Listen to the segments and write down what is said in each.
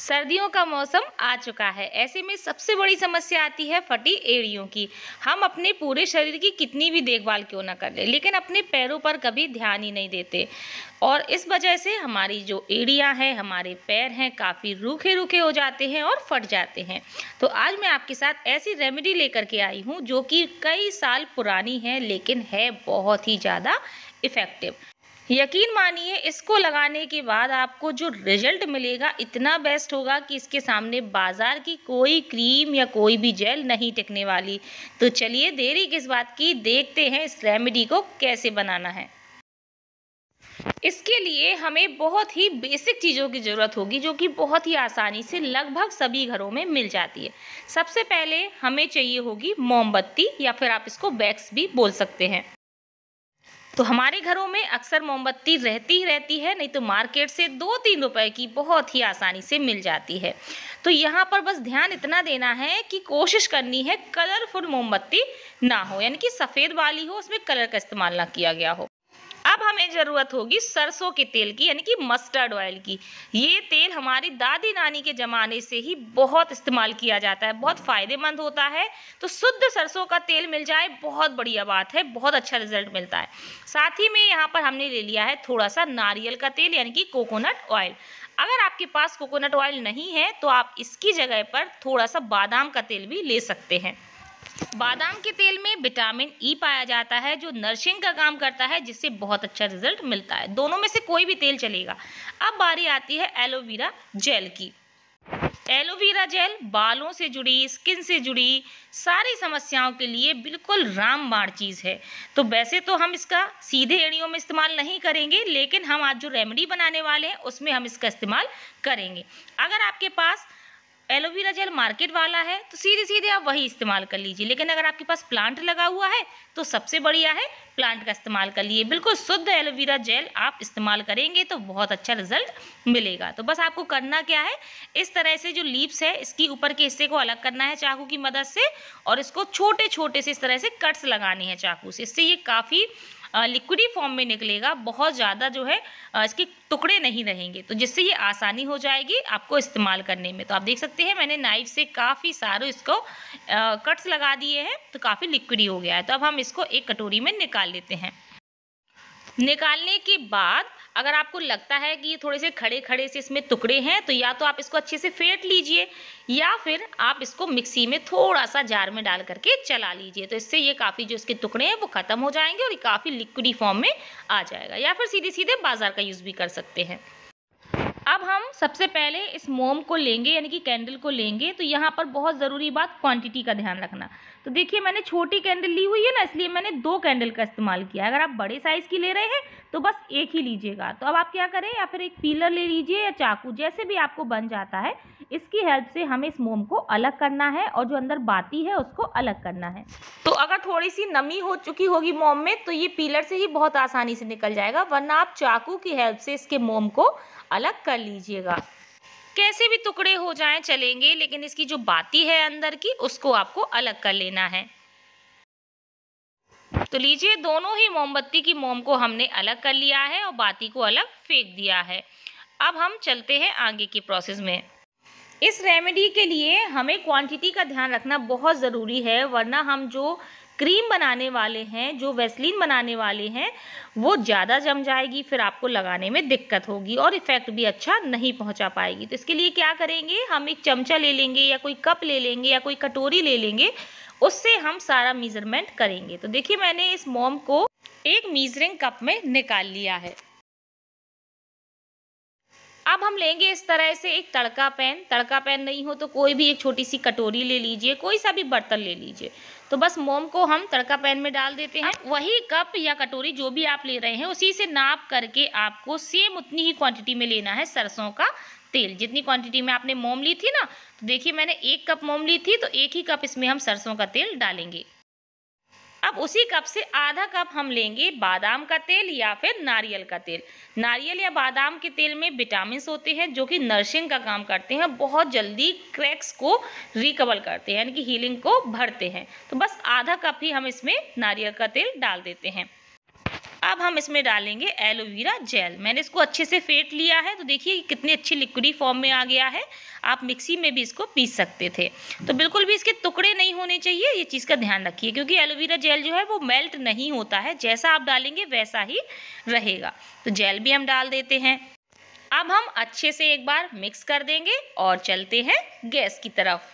सर्दियों का मौसम आ चुका है। ऐसे में सबसे बड़ी समस्या आती है फटी एड़ियों की। हम अपने पूरे शरीर की कितनी भी देखभाल क्यों ना कर ले, लेकिन अपने पैरों पर कभी ध्यान ही नहीं देते और इस वजह से हमारी जो एड़ियां हैं, हमारे पैर हैं, काफ़ी रूखे रूखे हो जाते हैं और फट जाते हैं। तो आज मैं आपके साथ ऐसी रेमेडी लेकर के आई हूँ जो कि कई साल पुरानी है, लेकिन है बहुत ही ज़्यादा इफ़ेक्टिव। यकीन मानिए, इसको लगाने के बाद आपको जो रिजल्ट मिलेगा इतना बेस्ट होगा कि इसके सामने बाजार की कोई क्रीम या कोई भी जेल नहीं टिकने वाली। तो चलिए देरी किस बात की, देखते हैं इस रेमेडी को कैसे बनाना है। इसके लिए हमें बहुत ही बेसिक चीज़ों की ज़रूरत होगी जो कि बहुत ही आसानी से लगभग सभी घरों में मिल जाती है। सबसे पहले हमें चाहिए होगी मोमबत्ती, या फिर आप इसको वैक्स भी बोल सकते हैं। तो हमारे घरों में अक्सर मोमबत्ती रहती ही रहती है, नहीं तो मार्केट से 2-3 रुपए की बहुत ही आसानी से मिल जाती है। तो यहाँ पर बस ध्यान इतना देना है कि कोशिश करनी है कलरफुल मोमबत्ती ना हो, यानी कि सफ़ेद वाली हो, उसमें कलर का इस्तेमाल ना किया गया हो। अब हमें ज़रूरत होगी सरसों के तेल की, यानी कि मस्टर्ड ऑयल की। ये तेल हमारी दादी नानी के ज़माने से ही बहुत इस्तेमाल किया जाता है, बहुत फ़ायदेमंद होता है। तो शुद्ध सरसों का तेल मिल जाए बहुत बढ़िया बात है, बहुत अच्छा रिजल्ट मिलता है। साथ ही में यहाँ पर हमने ले लिया है थोड़ा सा नारियल का तेल, यानी कि कोकोनट ऑयल। अगर आपके पास कोकोनट ऑयल नहीं है तो आप इसकी जगह पर थोड़ा सा बादाम का तेल भी ले सकते हैं। बादाम के तेल में विटामिन ई पाया जाता है जो नरिशिंग का काम करता है, जिससे बहुत अच्छा रिजल्ट मिलता है। दोनों में से कोई भी तेल चलेगा। अब बारी आती है एलोवेरा जेल की। एलोवेरा जेल बालों से जुड़ी, स्किन से जुड़ी सारी समस्याओं के लिए बिल्कुल रामबाण चीज़ है। तो वैसे तो हम इसका सीधे एड़ियों में इस्तेमाल नहीं करेंगे, लेकिन हम आज जो रेमेडी बनाने वाले हैं उसमें हम इसका इस्तेमाल करेंगे। अगर आपके पास एलोवेरा जेल मार्केट वाला है तो सीधे सीधे आप वही इस्तेमाल कर लीजिए, लेकिन अगर आपके पास प्लांट लगा हुआ है तो सबसे बढ़िया है प्लांट का इस्तेमाल कर लिए। बिल्कुल शुद्ध एलोवेरा जेल आप इस्तेमाल करेंगे तो बहुत अच्छा रिजल्ट मिलेगा। तो बस आपको करना क्या है, इस तरह से जो लीव्स है इसकी ऊपर के हिस्से को अलग करना है चाकू की मदद से, और इसको छोटे छोटे से इस तरह से कट्स लगाने हैं चाकू से। इससे ये काफ़ी लिक्विडी फॉर्म में निकलेगा, बहुत ज़्यादा जो है इसके टुकड़े नहीं रहेंगे, तो जिससे ये आसानी हो जाएगी आपको इस्तेमाल करने में। तो आप देख सकते हैं मैंने नाइफ से काफ़ी सारे इसको कट्स लगा दिए हैं, तो काफ़ी लिक्विडी हो गया है। तो अब हम इसको एक कटोरी में निकाल लेते हैं। निकालने के बाद अगर आपको लगता है कि ये थोड़े से खड़े खड़े से इसमें टुकड़े हैं, तो या तो आप इसको अच्छे से फेंट लीजिए, या फिर आप इसको मिक्सी में थोड़ा सा जार में डाल करके चला लीजिए। तो इससे ये काफ़ी जो इसके टुकड़े हैं वो ख़त्म हो जाएंगे और ये काफ़ी लिक्विडी फॉर्म में आ जाएगा। या फिर सीधे सीधे बाजार का यूज़ भी कर सकते हैं। अब हम सबसे पहले इस मोम को लेंगे, यानी कि कैंडल को लेंगे। तो यहाँ पर बहुत ज़रूरी बात, क्वांटिटी का ध्यान रखना। तो देखिए मैंने छोटी कैंडल ली हुई है ना, इसलिए मैंने 2 कैंडल का इस्तेमाल किया। अगर आप बड़े साइज़ की ले रहे हैं तो बस एक ही लीजिएगा। तो अब आप क्या करें, या फिर एक पीलर ले लीजिए या चाकू, जैसे भी आपको बन जाता है, इसकी हेल्प से हमें इस मोम को अलग करना है और जो अंदर बाती है उसको अलग करना है। तो अगर थोड़ी सी नमी हो चुकी होगी मोम में तो ये पीलर से ही बहुत आसानी से निकल जाएगा, वरना आप चाकू की हेल्प से इसके मोम को अलग कर लीजिएगा। कैसे भी टुकड़े हो जाएं चलेंगे, लेकिन इसकी जो बाती है अंदर की उसको आपको अलग कर लेना है। तो लीजिए, दोनों ही मोमबत्ती की मोम को हमने अलग कर लिया है और बाती को अलग फेंक दिया है। अब हम चलते हैं आगे की प्रोसेस में। इस रेमेडी के लिए हमें क्वांटिटी का ध्यान रखना बहुत ज़रूरी है, वरना हम जो क्रीम बनाने वाले हैं, जो वैसलीन बनाने वाले हैं, वो ज़्यादा जम जाएगी, फिर आपको लगाने में दिक्कत होगी और इफ़ेक्ट भी अच्छा नहीं पहुंचा पाएगी। तो इसके लिए क्या करेंगे, हम एक चमचा ले लेंगे या कोई कप ले लेंगे या कोई कटोरी ले लेंगे, उससे हम सारा मेजरमेंट करेंगे। तो देखिए मैंने इस मोम को एक मीजरिंग कप में निकाल लिया है। अब हम लेंगे इस तरह से एक तड़का पैन नहीं हो तो कोई भी एक छोटी सी कटोरी ले लीजिए, कोई सा भी बर्तन ले लीजिए। तो बस मोम को हम तड़का पैन में डाल देते हैं। वही कप या कटोरी जो भी आप ले रहे हैं उसी से नाप करके आपको सेम उतनी ही क्वांटिटी में लेना है सरसों का तेल। जितनी क्वांटिटी में आपने मोम ली थी ना, तो देखिए मैंने 1 कप मोम ली थी, तो 1 ही कप इसमें हम सरसों का तेल डालेंगे। अब उसी कप से आधा कप हम लेंगे बादाम का तेल या फिर नारियल का तेल। नारियल या बादाम के तेल में विटामिन्स होते हैं जो कि नरिशिंग का काम करते हैं, बहुत जल्दी क्रैक्स को रिकवर करते हैं, यानी कि हीलिंग को भरते हैं। तो बस आधा कप ही हम इसमें नारियल का तेल डाल देते हैं। अब हम इसमें डालेंगे एलोवेरा जेल। मैंने इसको अच्छे से फेंट लिया है, तो देखिए कितनी अच्छी लिक्विडी फॉर्म में आ गया है। आप मिक्सी में भी इसको पीस सकते थे। तो बिल्कुल भी इसके टुकड़े नहीं होने चाहिए, ये चीज़ का ध्यान रखिए, क्योंकि एलोवेरा जेल जो है वो मेल्ट नहीं होता है, जैसा आप डालेंगे वैसा ही रहेगा। तो जेल भी हम डाल देते हैं। अब हम अच्छे से एक बार मिक्स कर देंगे और चलते हैं गैस की तरफ।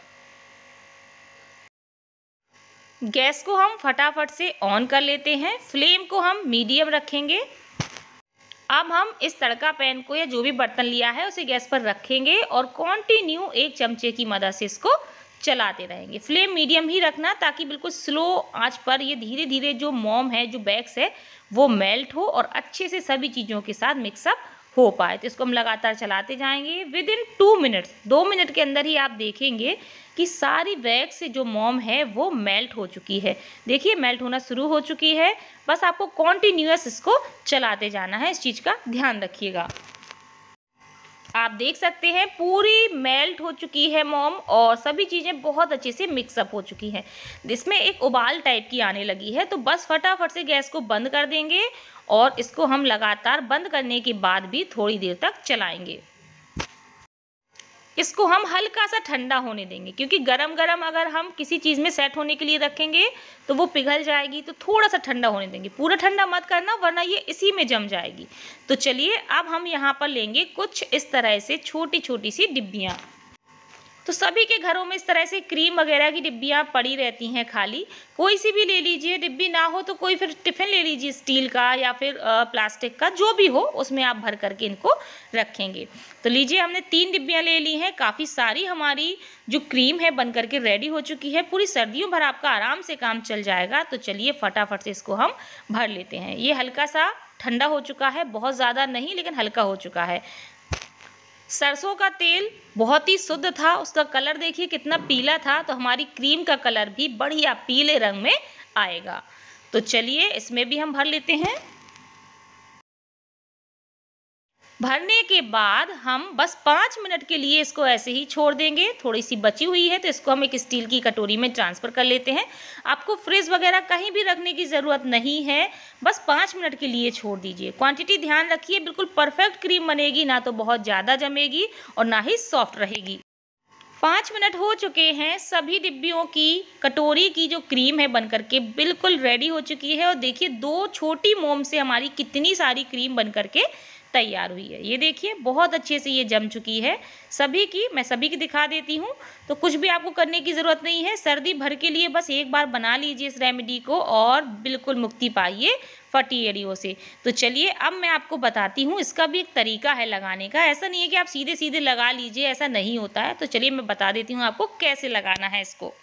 गैस को हम फटाफट से ऑन कर लेते हैं। फ्लेम को हम मीडियम रखेंगे। अब हम इस तड़का पैन को या जो भी बर्तन लिया है उसे गैस पर रखेंगे और कंटिन्यू 1 चमचे की मदद से इसको चलाते रहेंगे। फ्लेम मीडियम ही रखना, ताकि बिल्कुल स्लो आंच पर ये धीरे धीरे जो मोम है, जो बैक्स है, वो मेल्ट हो और अच्छे से सभी चीज़ों के साथ मिक्सअप हो पाए। तो इसको हम लगातार चलाते जाएंगे। विद इन 2 मिनट्स, 2 मिनट के अंदर ही आप देखेंगे कि सारी बैक्स से जो मोम है वो मेल्ट हो चुकी है। देखिए मेल्ट होना शुरू हो चुकी है। बस आपको कॉन्टिन्यूअस इसको चलाते जाना है, इस चीज़ का ध्यान रखिएगा। आप देख सकते हैं पूरी मेल्ट हो चुकी है मोम और सभी चीज़ें बहुत अच्छे से मिक्सअप हो चुकी हैं। इसमें एक उबाल टाइप की आने लगी है, तो बस फटाफट से गैस को बंद कर देंगे और इसको हम लगातार बंद करने के बाद भी थोड़ी देर तक चलाएंगे। इसको हम हल्का सा ठंडा होने देंगे, क्योंकि गरम गरम अगर हम किसी चीज़ में सेट होने के लिए रखेंगे तो वो पिघल जाएगी। तो थोड़ा सा ठंडा होने देंगे, पूरा ठंडा मत करना वरना ये इसी में जम जाएगी। तो चलिए अब हम यहाँ पर लेंगे कुछ इस तरह से छोटी छोटी सी डिब्बियाँ। तो सभी के घरों में इस तरह से क्रीम वगैरह की डिब्बियाँ पड़ी रहती हैं खाली। कोई सी भी ले लीजिए, डिब्बी ना हो तो कोई फिर टिफ़िन ले लीजिए स्टील का या फिर प्लास्टिक का, जो भी हो उसमें आप भर करके इनको रखेंगे। तो लीजिए हमने 3 डिब्बियाँ ले ली हैं। काफ़ी सारी हमारी जो क्रीम है बन करके रेडी हो चुकी है। पूरी सर्दियों भर आपका आराम से काम चल जाएगा। तो चलिए फटाफट से इसको हम भर लेते हैं। ये हल्का सा ठंडा हो चुका है, बहुत ज़्यादा नहीं लेकिन हल्का हो चुका है। सरसों का तेल बहुत ही शुद्ध था, उसका कलर देखिए कितना पीला था, तो हमारी क्रीम का कलर भी बढ़िया पीले रंग में आएगा। तो चलिए इसमें भी हम भर लेते हैं। भरने के बाद हम बस 5 मिनट के लिए इसको ऐसे ही छोड़ देंगे। थोड़ी सी बची हुई है तो इसको हम एक स्टील की कटोरी में ट्रांसफ़र कर लेते हैं। आपको फ्रिज वगैरह कहीं भी रखने की ज़रूरत नहीं है, बस 5 मिनट के लिए छोड़ दीजिए। क्वांटिटी ध्यान रखिए, बिल्कुल परफेक्ट क्रीम बनेगी, ना तो बहुत ज़्यादा जमेगी और ना ही सॉफ्ट रहेगी। 5 मिनट हो चुके हैं। सभी डिब्बियों की कटोरी की जो क्रीम है बन करके बिल्कुल रेडी हो चुकी है और देखिए 2 छोटी मोम से हमारी कितनी सारी क्रीम बन करके तैयार हुई है। ये देखिए बहुत अच्छे से ये जम चुकी है। मैं सभी की दिखा देती हूँ। तो कुछ भी आपको करने की ज़रूरत नहीं है। सर्दी भर के लिए बस एक बार बना लीजिए इस रेमेडी को और बिल्कुल मुक्ति पाइए फटी एड़ियों से। तो चलिए अब मैं आपको बताती हूँ, इसका भी एक तरीका है लगाने का। ऐसा नहीं है कि आप सीधे सीधे लगा लीजिए, ऐसा नहीं होता है। तो चलिए मैं बता देती हूँ आपको कैसे लगाना है इसको।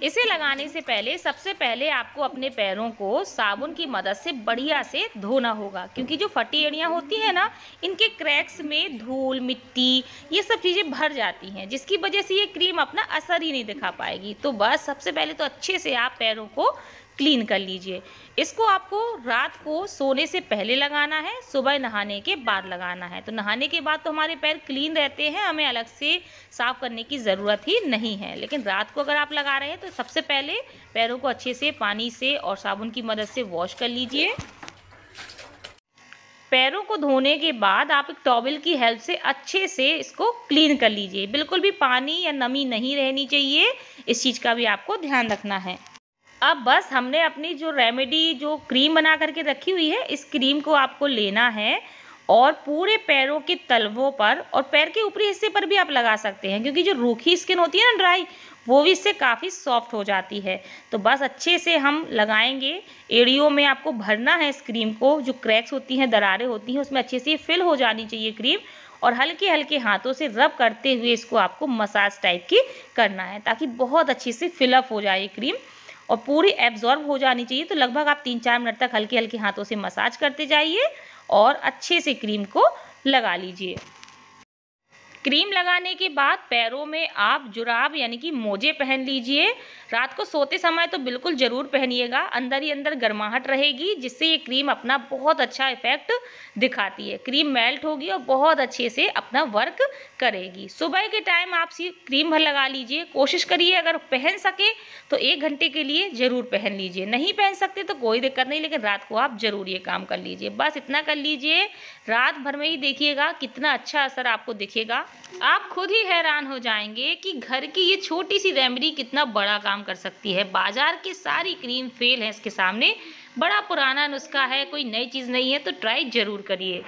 इसे लगाने से पहले सबसे पहले आपको अपने पैरों को साबुन की मदद से बढ़िया से धोना होगा, क्योंकि जो फटी एड़ियाँ होती हैं ना, इनके क्रैक्स में धूल मिट्टी ये सब चीज़ें भर जाती हैं, जिसकी वजह से ये क्रीम अपना असर ही नहीं दिखा पाएगी। तो बस सबसे पहले तो अच्छे से आप पैरों को क्लीन कर लीजिए। इसको आपको रात को सोने से पहले लगाना है, सुबह नहाने के बाद लगाना है। तो नहाने के बाद तो हमारे पैर क्लीन रहते हैं, हमें अलग से साफ़ करने की ज़रूरत ही नहीं है। लेकिन रात को अगर आप लगा रहे हैं तो सबसे पहले पैरों को अच्छे से पानी से और साबुन की मदद से वॉश कर लीजिए। पैरों को धोने के बाद आप एक टॉवल की हेल्प से अच्छे से इसको क्लीन कर लीजिए। बिल्कुल भी पानी या नमी नहीं रहनी चाहिए, इस चीज़ का भी आपको ध्यान रखना है। अब बस हमने अपनी जो रेमेडी जो क्रीम बना करके रखी हुई है, इस क्रीम को आपको लेना है और पूरे पैरों के तलवों पर और पैर के ऊपरी हिस्से पर भी आप लगा सकते हैं, क्योंकि जो रूखी स्किन होती है ना ड्राई, वो भी इससे काफ़ी सॉफ्ट हो जाती है। तो बस अच्छे से हम लगाएंगे। एड़ियों में आपको भरना है इस क्रीम को। जो क्रैक्स होती हैं, दरारें होती हैं, उसमें अच्छे से फिल हो जानी चाहिए क्रीम, और हल्के हल्के हाथों से रब करते हुए इसको आपको मसाज टाइप की करना है, ताकि बहुत अच्छे से फिलअप हो जाए क्रीम और पूरी एब्जॉर्ब हो जानी चाहिए। तो लगभग आप 3-4 मिनट तक हल्के हल्के हाथों से मसाज करते जाइए और अच्छे से क्रीम को लगा लीजिए। क्रीम लगाने के बाद पैरों में आप जुराब यानी कि मोजे पहन लीजिए। रात को सोते समय तो बिल्कुल ज़रूर पहनिएगा, अंदर ही अंदर गर्माहट रहेगी, जिससे ये क्रीम अपना बहुत अच्छा इफेक्ट दिखाती है। क्रीम मेल्ट होगी और बहुत अच्छे से अपना वर्क करेगी। सुबह के टाइम आप क्रीम भर लगा लीजिए। कोशिश करिए अगर पहन सके तो 1 घंटे के लिए ज़रूर पहन लीजिए। नहीं पहन सकते तो कोई दिक्कत नहीं, लेकिन रात को आप ज़रूर ये काम कर लीजिए। बस इतना कर लीजिए, रात भर में ही देखिएगा कितना अच्छा असर आपको दिखेगा। आप खुद ही हैरान हो जाएंगे कि घर की ये छोटी सी रेमेडी कितना बड़ा काम कर सकती है। बाजार की सारी क्रीम फेल है इसके सामने। बड़ा पुराना नुस्खा है, कोई नई चीज़ नहीं है, तो ट्राई ज़रूर करिए।